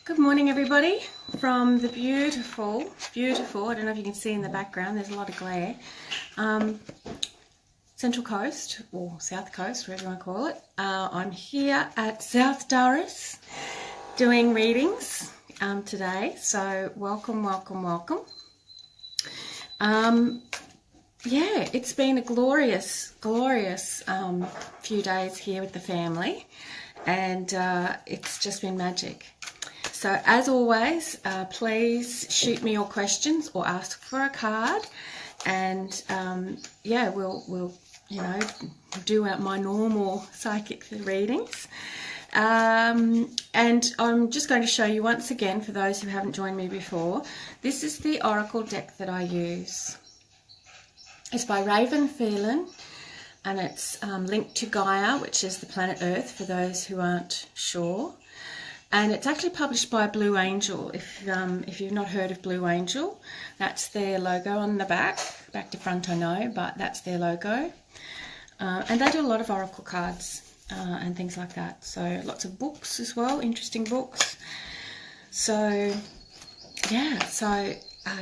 Good morning, everybody, from the beautiful, I don't know if you can see in the background, there's a lot of glare, Central Coast, or South Coast, whatever you want to call it. I'm here at South Durras doing readings today, so welcome. Yeah, it's been a glorious few days here with the family, and it's just been magic. So as always, please shoot me your questions or ask for a card, and yeah, we'll do my normal psychic readings. And I'm just going to show you once again, for those who haven't joined me before, this is the oracle deck that I use. It's by Raven Phelan, and it's linked to Gaia, which is the planet Earth, for those who aren't sure. And it's actually published by Blue Angel. If you've not heard of Blue Angel, that's their logo on the back to front I know, but that's their logo. And they do a lot of oracle cards and things like that. So lots of books as well, interesting books. So yeah,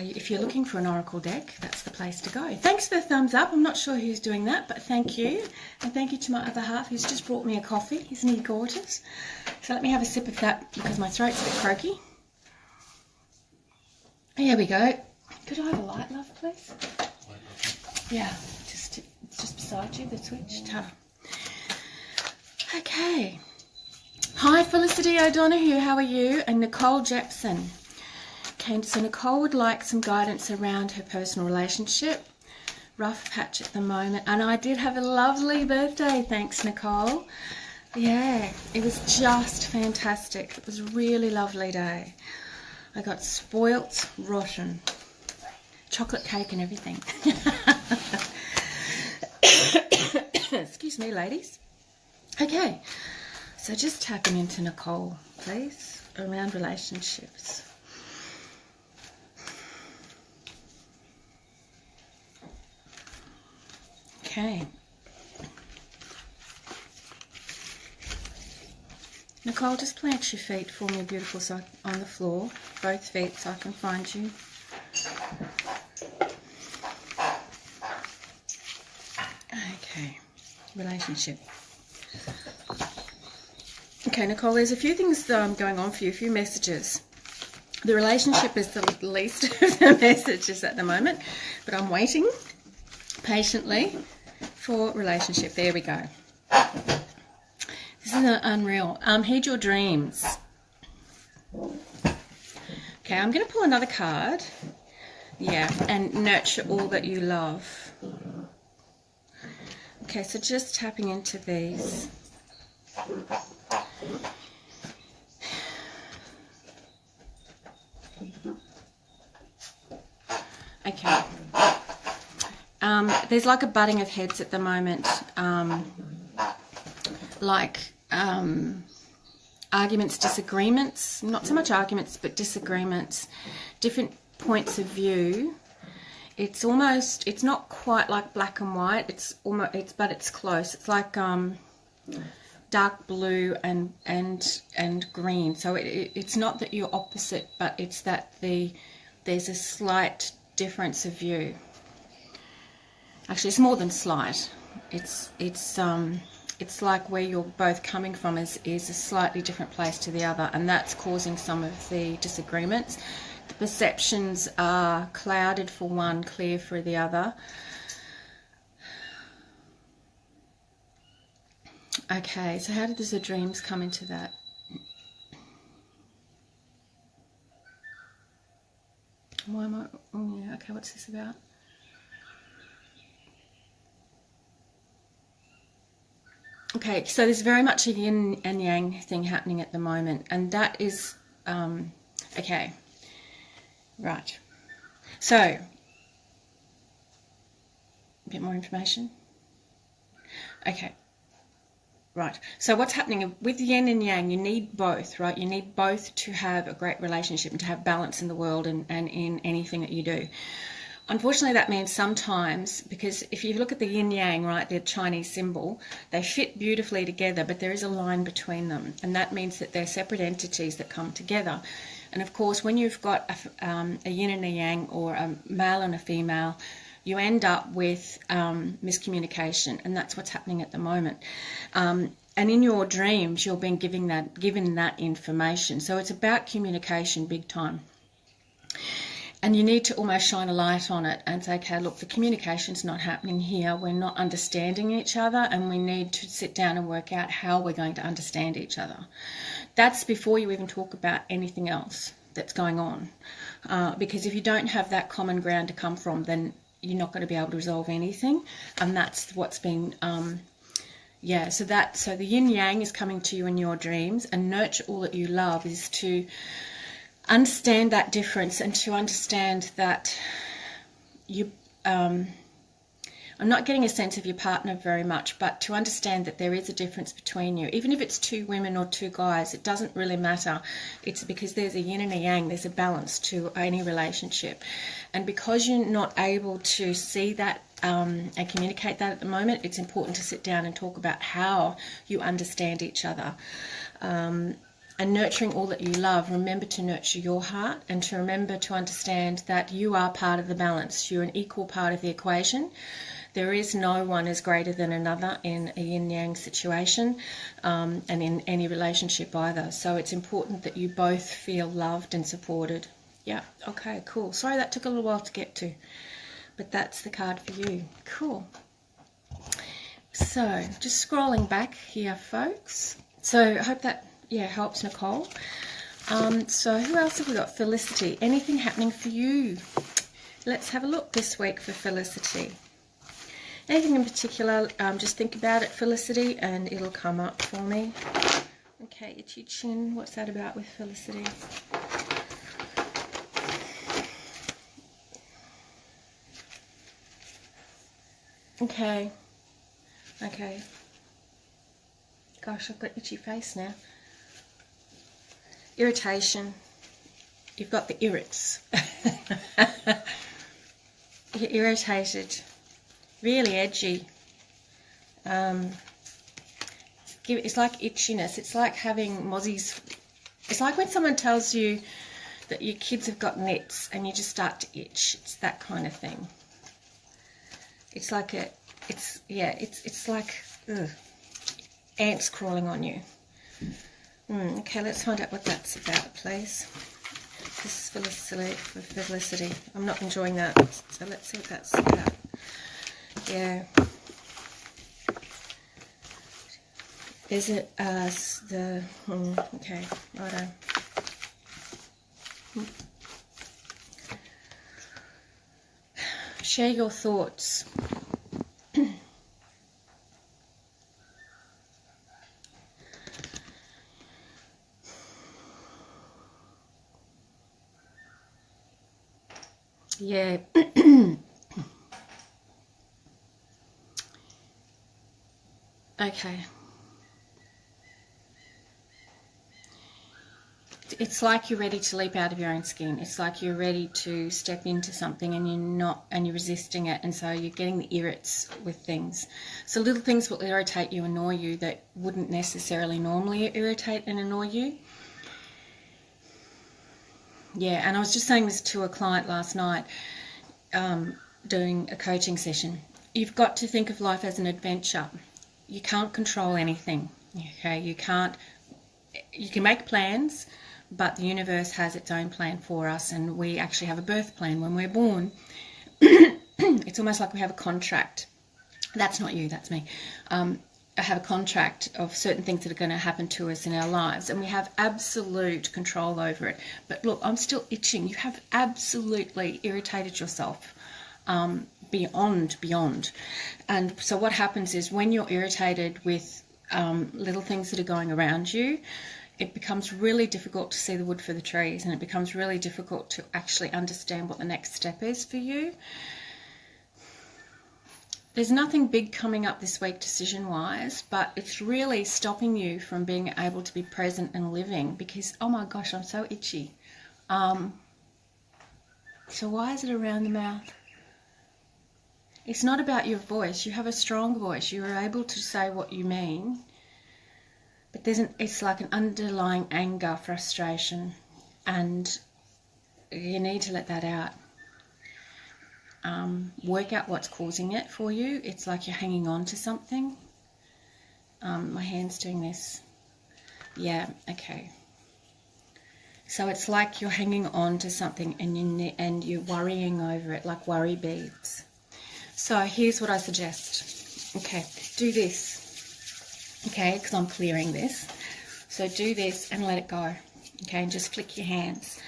if you're looking for an oracle deck, that's the place to go. Thanks for the thumbs up. I'm not sure who's doing that, but thank you. And thank you to my other half who's just brought me a coffee. Isn't he gorgeous? So let me have a sip of that because my throat's a bit croaky. Here we go. Could I have a light, love, please? Yeah, it's just beside you, the switch. Ta. Okay. Hi, Felicity O'Donoghue. How are you? And Nicole Jepson. Okay, so Nicole would like some guidance around her personal relationship. Rough patch at the moment. And I did have a lovely birthday, thanks, Nicole. Yeah, it was just fantastic. It was a really lovely day. I got spoilt rotten. Chocolate cake and everything. Excuse me, ladies. Okay, so just tapping into Nicole, please, around relationships. Okay. Nicole, just plant your feet for me, beautiful, so on the floor, both feet, so I can find you. Okay, relationship. Okay, Nicole, there's a few things going on for you, a few messages. The relationship is the least of the messages at the moment, but I'm waiting patiently for relationship. There we go. This is unreal. Heed your dreams. Okay, I'm going to pull another card. Yeah, and nurture all that you love. Okay, so just tapping into these. Okay. There's like a butting of heads at the moment, arguments, disagreements, not so much arguments, but disagreements, different points of view. It's not quite like black and white. But it's close. It's like dark blue and green. So it's not that you're opposite, but it's that there's a slight difference of view. Actually, it's more than slight. It's like where you're both coming from is a slightly different place to the other, and that's causing some of the disagreements. The perceptions are clouded for one, clear for the other. Okay, so how did the dreams come into that? Why am I? Oh yeah. Okay, what's this about? Okay, so there's very much a yin and yang thing happening at the moment, and that is, okay, right. So, a bit more information. Okay, right. So what's happening with yin and yang, you need both, right? You need both to have a great relationship and to have balance in the world and in anything that you do. Unfortunately, that means sometimes, because if you look at the yin yang, right, the Chinese symbol, they fit beautifully together, but there is a line between them, and that means that they're separate entities that come together. And of course, when you've got a yin and a yang, or a male and a female, you end up with miscommunication, and that's what's happening at the moment. And in your dreams, you're being given that information. So it's about communication big time. And you need to almost shine a light on it and say, okay, look, the communication's not happening here. We're not understanding each other, and we need to sit down and work out how we're going to understand each other. That's before you even talk about anything else that's going on. Because if you don't have that common ground to come from, then you're not going to be able to resolve anything. And that's what's been... so the yin yang is coming to you in your dreams, and nurture all that you love is to understand that difference, and to understand that you I'm not getting a sense of your partner very much, but to understand that there is a difference between you. Even if it's two women or two guys, it doesn't really matter. It's because there's a yin and a yang, there's a balance to any relationship. And because you're not able to see that and communicate that at the moment, it's important to sit down and talk about how you understand each other. And nurturing all that you love, remember to nurture your heart, and to remember to understand that you are part of the balance. You're an equal part of the equation. There is no one is greater than another in a yin-yang situation, and in any relationship either. So it's important that you both feel loved and supported. Yeah, okay, cool. Sorry that took a little while to get to, but that's the card for you. Cool. So just scrolling back here, folks. So I hope that helps, Nicole. So who else have we got? Felicity. Anything happening for you? Let's have a look this week for Felicity. Anything in particular? Just think about it, Felicity, and it'll come up for me. Okay, itchy chin. What's that about with Felicity? Okay. Gosh, I've got itchy face now. Irritation. You've got the irrits. You're irritated. Really edgy. It's like itchiness. It's like having mozzies. It's like when someone tells you that your kids have got nits and you just start to itch. It's that kind of thing. It's like it's like ants crawling on you. Okay, let's find out what that's about, please. This is Felicity. I'm not enjoying that, so let's see what that's about. Yeah. Is it okay, righto. Share your thoughts. Yeah. Okay. It's like you're ready to leap out of your own skin. It's like you're ready to step into something and you're not, and you're resisting it, and so you're getting the irrits with things. So little things will irritate you, annoy you, that wouldn't necessarily normally irritate and annoy you. Yeah, and I was just saying this to a client last night, doing a coaching session. You've got to think of life as an adventure. You can't control anything, okay? You can make plans, but the universe has its own plan for us, and we actually have a birth plan when we're born. It's almost like we have a contract. That's not you, that's me. I have a contract of certain things that are going to happen to us in our lives, and we have absolute control over it. But look, I'm still itching. You have absolutely irritated yourself beyond. And so what happens is, when you're irritated with little things that are going around you, it becomes really difficult to see the wood for the trees, and it becomes really difficult to actually understand what the next step is for you. There's nothing big coming up this week decision-wise, but it's really stopping you from being able to be present and living, because, oh my gosh, I'm so itchy. So why is it around the mouth? It's not about your voice. You have a strong voice. You are able to say what you mean. But it's like an underlying anger, frustration, and you need to let that out. Work out what's causing it for you. It's like you're hanging on to something. My hand's doing this. Yeah, okay. So it's like you're hanging on to something and you're worrying over it, like worry beads. So here's what I suggest. Okay, do this. Okay, because I'm clearing this. So do this and let it go. Okay, and just flick your hands.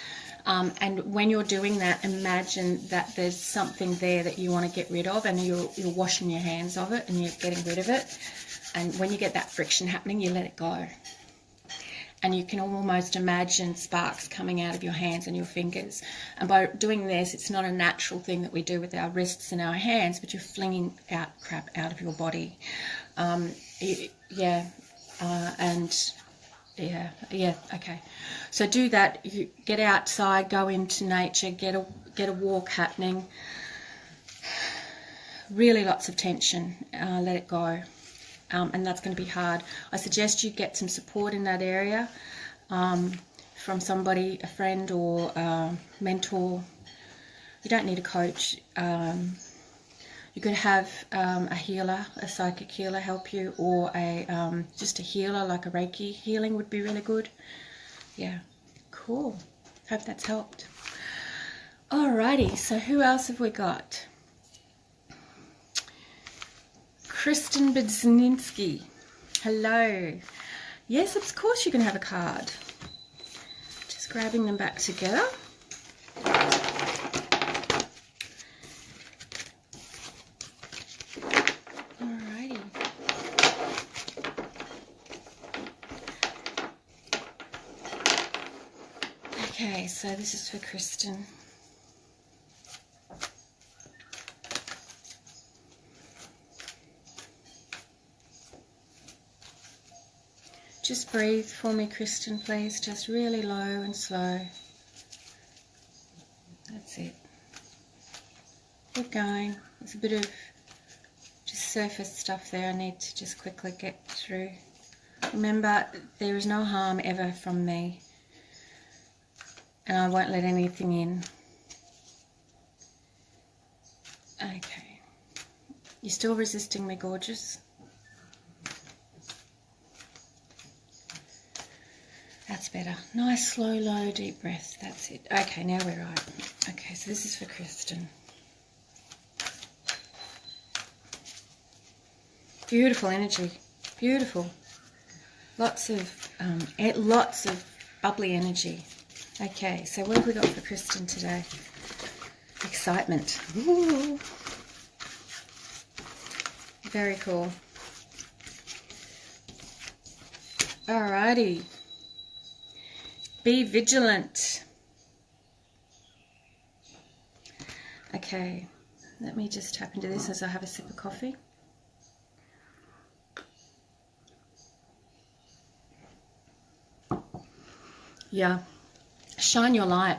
And when you're doing that, imagine that there's something there that you want to get rid of, and you're washing your hands of it and you're getting rid of it. And when you get that friction happening, you let it go. And you can almost imagine sparks coming out of your hands and your fingers. And by doing this, it's not a natural thing that we do with our wrists and our hands, but you're flinging out crap out of your body. Okay. So do that. You get outside, go into nature, get a walk happening. Really lots of tension. Let it go. And that's going to be hard. I suggest you get some support in that area from somebody, a friend or a mentor. You don't need a coach. You could have a healer, a psychic healer help you, or just a healer like a Reiki healing would be really good. Yeah, cool. Hope that's helped. Alrighty, so who else have we got? Kristen Budzinski. Hello. Yes, of course you can have a card. Just grabbing them back together. Alrighty. Okay, so this is for Kristen. Just breathe for me, Kristen, please. Just really low and slow. That's it. Keep going. There's a bit of just surface stuff there I need to just quickly get through. Remember, there is no harm ever from me. And I won't let anything in. Okay. You're still resisting me, gorgeous? That's better. Nice, slow, low, deep breath. That's it. Okay, now we're right. Okay, so this is for Kristen. Beautiful energy. Beautiful. Lots of bubbly energy. Okay, so what have we got for Kristen today? Excitement. Ooh. Very cool. Alrighty. Be vigilant. Okay, let me just tap into this as I have a sip of coffee. Yeah, shine your light.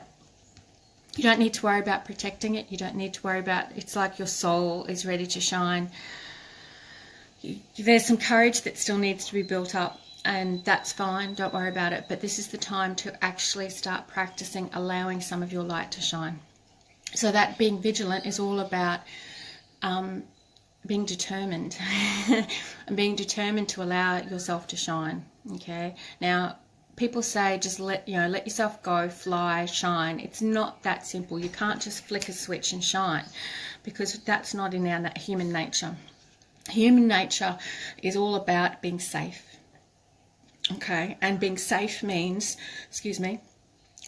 You don't need to worry about protecting it. You don't need to worry about, it's like your soul is ready to shine. There's some courage that still needs to be built up. And that's fine, don't worry about it. But this is the time to actually start practicing allowing some of your light to shine. So that being vigilant is all about being determined and being determined to allow yourself to shine. Okay. Now, people say just let yourself go, fly, shine. It's not that simple. You can't just flick a switch and shine, because that's not in our human nature. Human nature is all about being safe. Okay, and being safe means,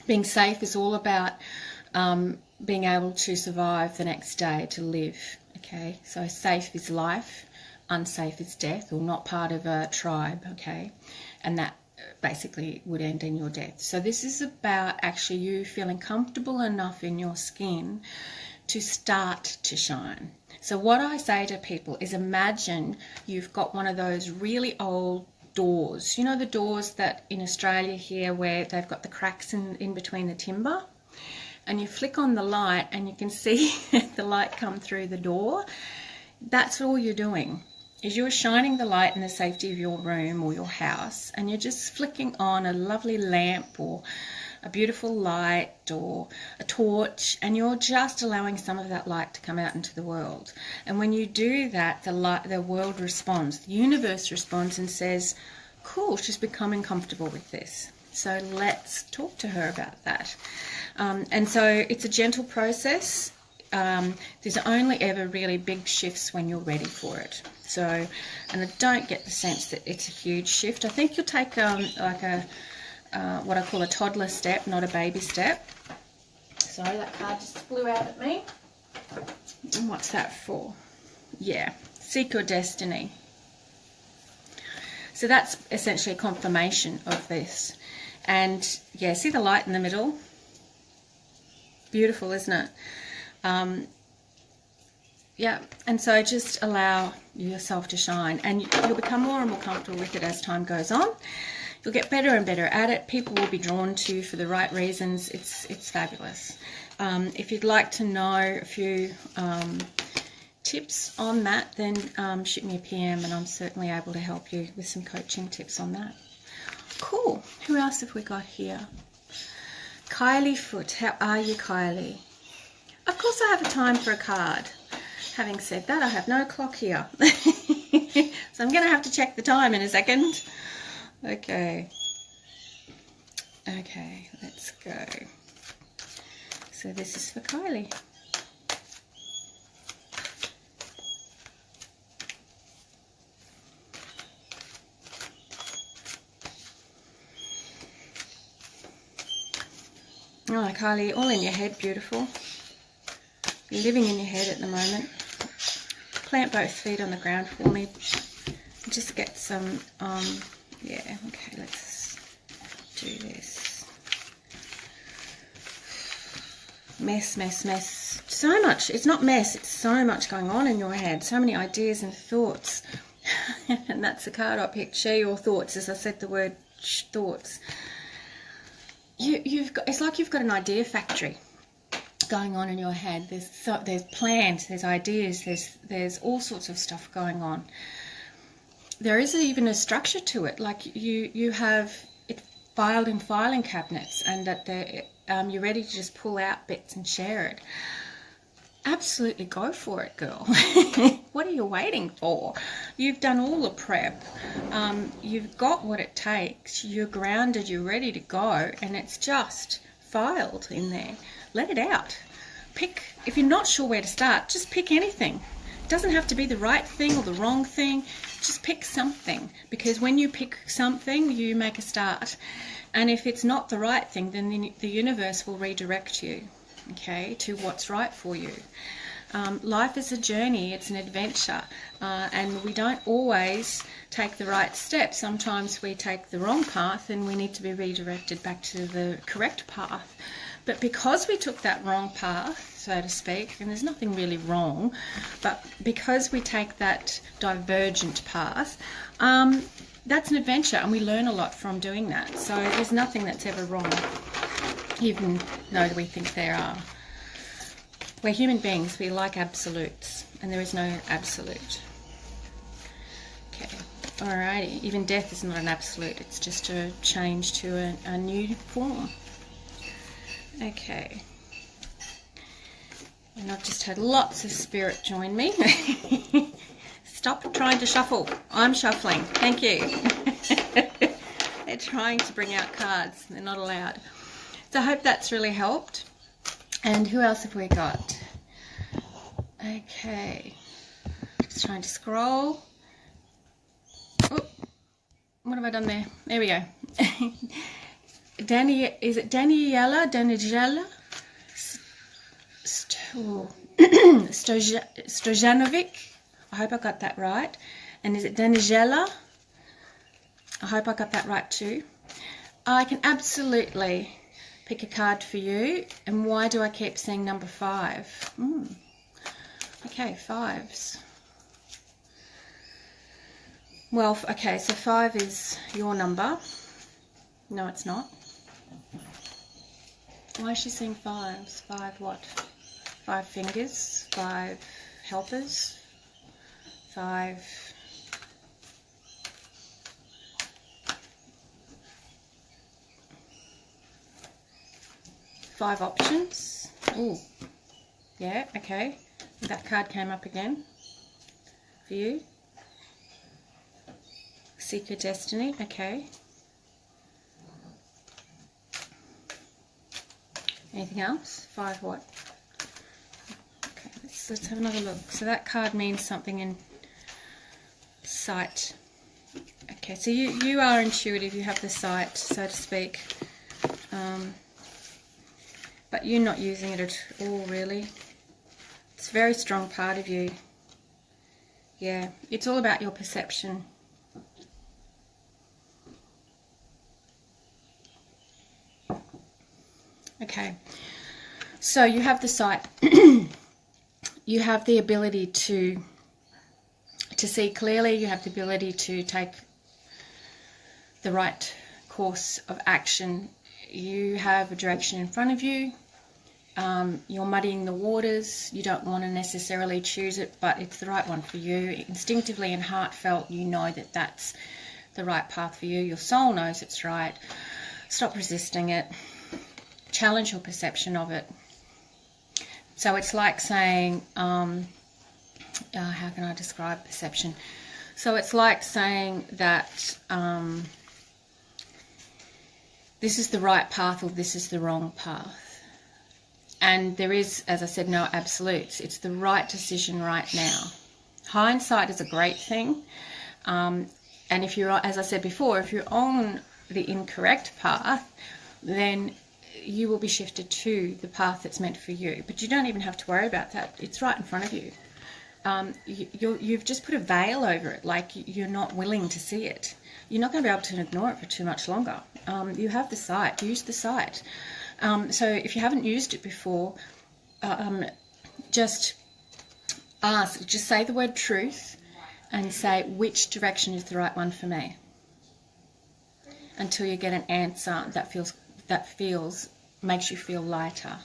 being safe is all about being able to survive the next day, to live. Okay, so safe is life, unsafe is death, or not part of a tribe. Okay, and that basically would end in your death. So this is about actually you feeling comfortable enough in your skin to start to shine. So what I say to people is, imagine you've got one of those really old doors. You know the doors that in Australia here where they've got the cracks in between the timber? And you flick on the light and you can see the light come through the door. that's all you're doing, is you're shining the light in the safety of your room or your house, and you're just flicking on a lovely lamp or a beautiful light or a torch, and you're just allowing some of that light to come out into the world. And when you do that, the world responds, the universe responds and says, cool, she's becoming comfortable with this, so let's talk to her about that. And so it's a gentle process. There's only ever really big shifts when you're ready for it. So, and I don't get the sense that it's a huge shift. I think you'll take like a what I call a toddler step, not a baby step. Sorry, that card just flew out at me. And what's that for? Yeah, seek your destiny. So that's essentially a confirmation of this. And yeah, see the light in the middle? Beautiful, isn't it? Yeah, and so just allow yourself to shine, and you'll become more and more comfortable with it as time goes on. You'll get better and better at it. People will be drawn to you for the right reasons. It's fabulous. If you'd like to know a few tips on that, then shoot me a PM, and I'm certainly able to help you with some coaching tips on that. Cool. Who else have we got here? Kylie Foot. How are you, Kylie? Of course I have a time for a card. Having said that, I have no clock here. So I'm going to have to check the time in a second. Okay. Okay, let's go. So this is for Kylie. Oh, Kylie, all in your head, beautiful. You're living in your head at the moment. Plant both feet on the ground for me. Just get some, yeah, okay, let's do this. Mess, mess, mess. So much. It's not mess, it's so much going on in your head. So many ideas and thoughts. And that's the card I picked. Share your thoughts. As I said the word thoughts. You've got, it's like you've got an idea factory going on in your head. There's plans, there's ideas, there's all sorts of stuff going on. There is even a structure to it, like you have it filed in filing cabinets, and that you're ready to just pull out bits and share it. Absolutely go for it, girl. What are you waiting for? You've done all the prep. You've got what it takes. You're grounded, you're ready to go, and it's just filed in there. Let it out. Pick, if you're not sure where to start, just pick anything. It doesn't have to be the right thing or the wrong thing. Just pick something, because when you pick something, you make a start. And if it's not the right thing, then the universe will redirect you, okay, to what's right for you. Life is a journey, it's an adventure, and we don't always take the right step. Sometimes we take the wrong path and we need to be redirected back to the correct path. But because we took that wrong path, so to speak, and there's nothing really wrong, but because we take that divergent path, that's an adventure, and we learn a lot from doing that. So there's nothing that's ever wrong, even though we think there are. We're human beings, we like absolutes, and there is no absolute. Okay, alrighty, even death is not an absolute, it's just a change to a new form. Okay, and I've just had lots of spirit join me. Stop trying to shuffle, I'm shuffling, thank you. They're trying to bring out cards, they're not allowed. So I hope that's really helped. And who else have we got? Okay, just trying to scroll. Oh, what have I done there? There we go. Is it Daniela? Stojanovic? I hope I got that right. And is it Daniela? I hope I got that right too. I can absolutely pick a card for you. And why do I keep seeing number 5? Okay, 5s. Well, okay, so 5 is your number. No, it's not. Why is she seeing 5s? 5 what? 5 fingers? 5 helpers? 5, 5 options. Oh, yeah, okay. That card came up again for you. Seek your destiny, okay. Anything else? 5 what? Okay, let's have another look. So that card means something in sight. Okay, so you are intuitive, you have the sight, so to speak. But you're not using it at all, really. It's a very strong part of you. Yeah, it's all about your perception. Okay, so you have the sight. You have the ability to see clearly. You have the ability to take the right course of action. You have a direction in front of you. You're muddying the waters. You don't want to necessarily choose it, but it's the right one for you. Instinctively and heartfelt, you know that that's the right path for you. Your soul knows it's right. Stop resisting it. Challenge your perception of it. So it's like saying, how can I describe perception? So it's like saying that this is the right path or this is the wrong path. And there is, as I said, no absolutes. It's the right decision right now. Hindsight is a great thing. And if you're, as I said before, if you're on the incorrect path, then you will be shifted to the path that's meant for you. But you don't even have to worry about that. It's right in front of you. You've just put a veil over it, like you're not willing to see it. You're not going to be able to ignore it for too much longer. You have the sight. Use the sight. So if you haven't used it before, just ask, just say the word truth and say which direction is the right one for me, until you get an answer that makes you feel lighter.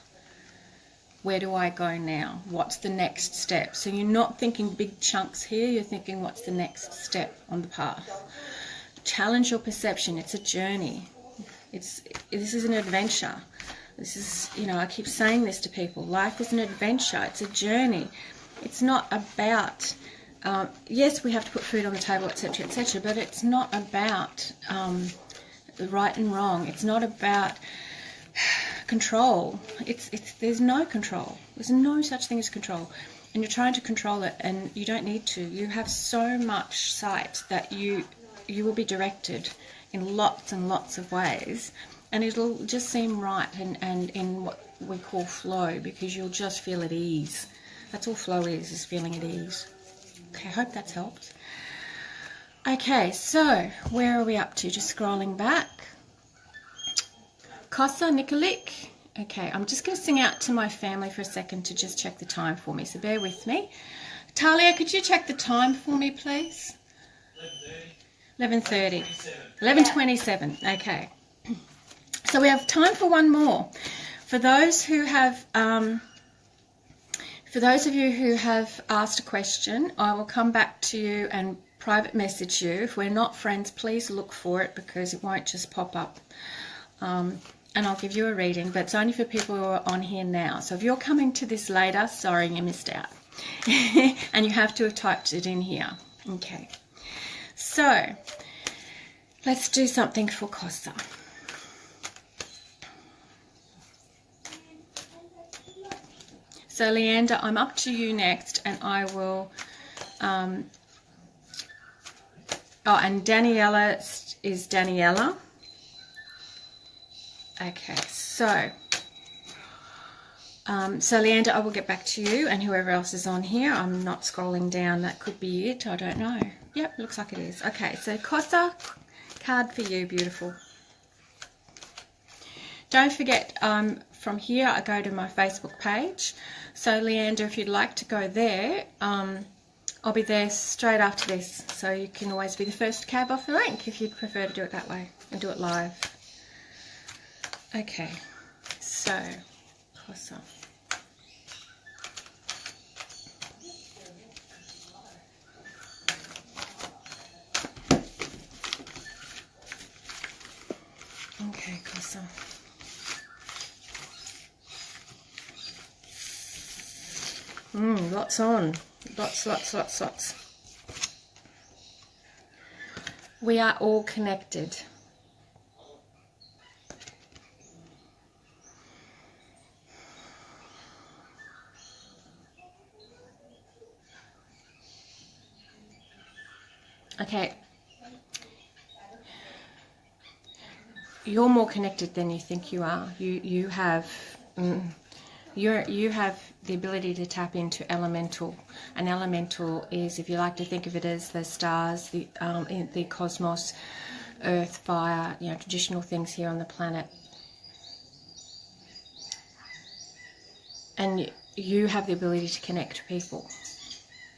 Where do I go now? What's the next step? So you're not thinking big chunks here, you're thinking what's the next step on the path. Challenge your perception. It's a journey. This is an adventure. This is, I keep saying this to people. Life is an adventure. It's a journey. It's not about, yes, we have to put food on the table, etc., etc., but it's not about right and wrong. It's not about control. There's no control. There's no such thing as control. And you're trying to control it, and you don't need to. You have so much sight that you will be directed in lots and lots of ways, and it'll just seem right and in what we call flow, because you'll just feel at ease. That's all flow is feeling at ease. Okay, I hope that's helped. Okay, so where are we up to? Just scrolling back. Kosa Nikolic. Okay, I'm just going to sing out to my family for a second to just check the time for me, so bear with me. Talia, could you check the time for me, please? 11:30. 11:27. Okay. So we have time for one more. For those of you who have asked a question, I will come back to you and private message you. If we're not friends, please look for it, because it won't just pop up. And I'll give you a reading, but it's only for people who are on here now. So if you're coming to this later, sorry, you missed out. And you have to have typed it in here. Okay. So let's do something for Kosa. So Leander, I'm up to you next, and I will, and Daniela is Daniela. Okay, so Leander, I will get back to you, and whoever else is on here. I'm not scrolling down. That could be it. I don't know. Yep, looks like it is. Okay, so Kosa, card for you, beautiful. Don't forget, from here I go to my Facebook page. So Leander, if you'd like to go there, I'll be there straight after this. So you can always be the first cab off the rank if you'd prefer to do it that way and do it live. Okay, so Kosa. Lots on. Lots. We are all connected. Okay. You're more connected than you think you are. You have the ability to tap into elemental. An elemental is, if you like to think of it as the stars, the cosmos, earth, fire, traditional things here on the planet. And you have the ability to connect people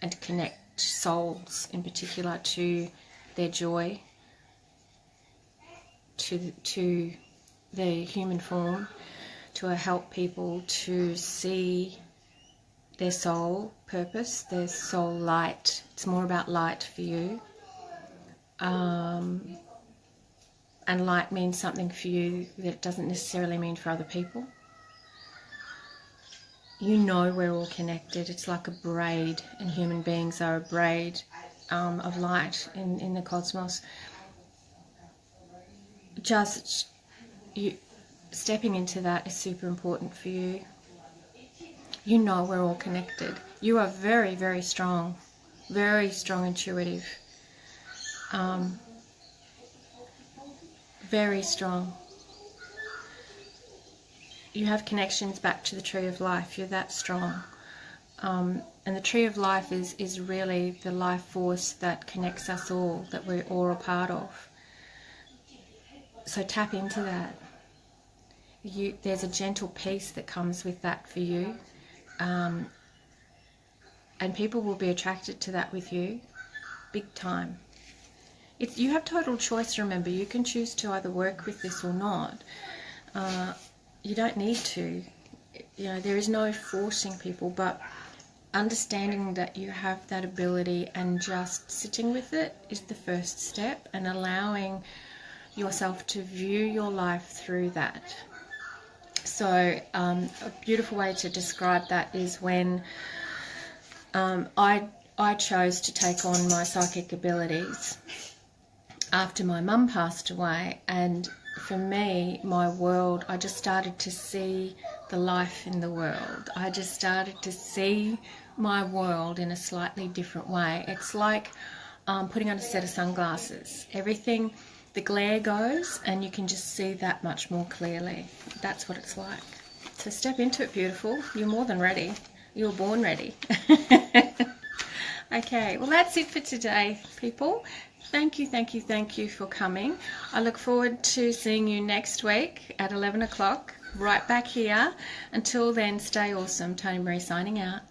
and to connect souls in particular to their joy, to the human form, to help people to see their soul purpose, their soul light. It's more about light for you. And light means something for you that it doesn't necessarily mean for other people. We're all connected. It's like a braid, and human beings are a braid of light in the cosmos. Just stepping into that is super important for you. We're all connected. You are very, very strong intuitive. Very strong. You have connections back to the tree of life. You're that strong. And the tree of life is really the life force that connects us all, that we're all a part of. So tap into that. There's a gentle peace that comes with that for you. And people will be attracted to that with you, big time. You have total choice, remember. You can choose to either work with this or not. You don't need to. There is no forcing people, but understanding that you have that ability and just sitting with it is the first step, and allowing yourself to view your life through that. So a beautiful way to describe that is when I chose to take on my psychic abilities after my mum passed away, and for me, my world, I just started to see the life in the world. I just started to see my world in a slightly different way. It's like putting on a set of sunglasses. Everything, the glare goes, and you can just see that much more clearly. That's what it's like. So step into it, beautiful. You're more than ready. You were born ready. Okay, well that's it for today, people. Thank you for coming. I look forward to seeing you next week at 11 o'clock, right back here. Until then, stay awesome. Toni-Maree signing out.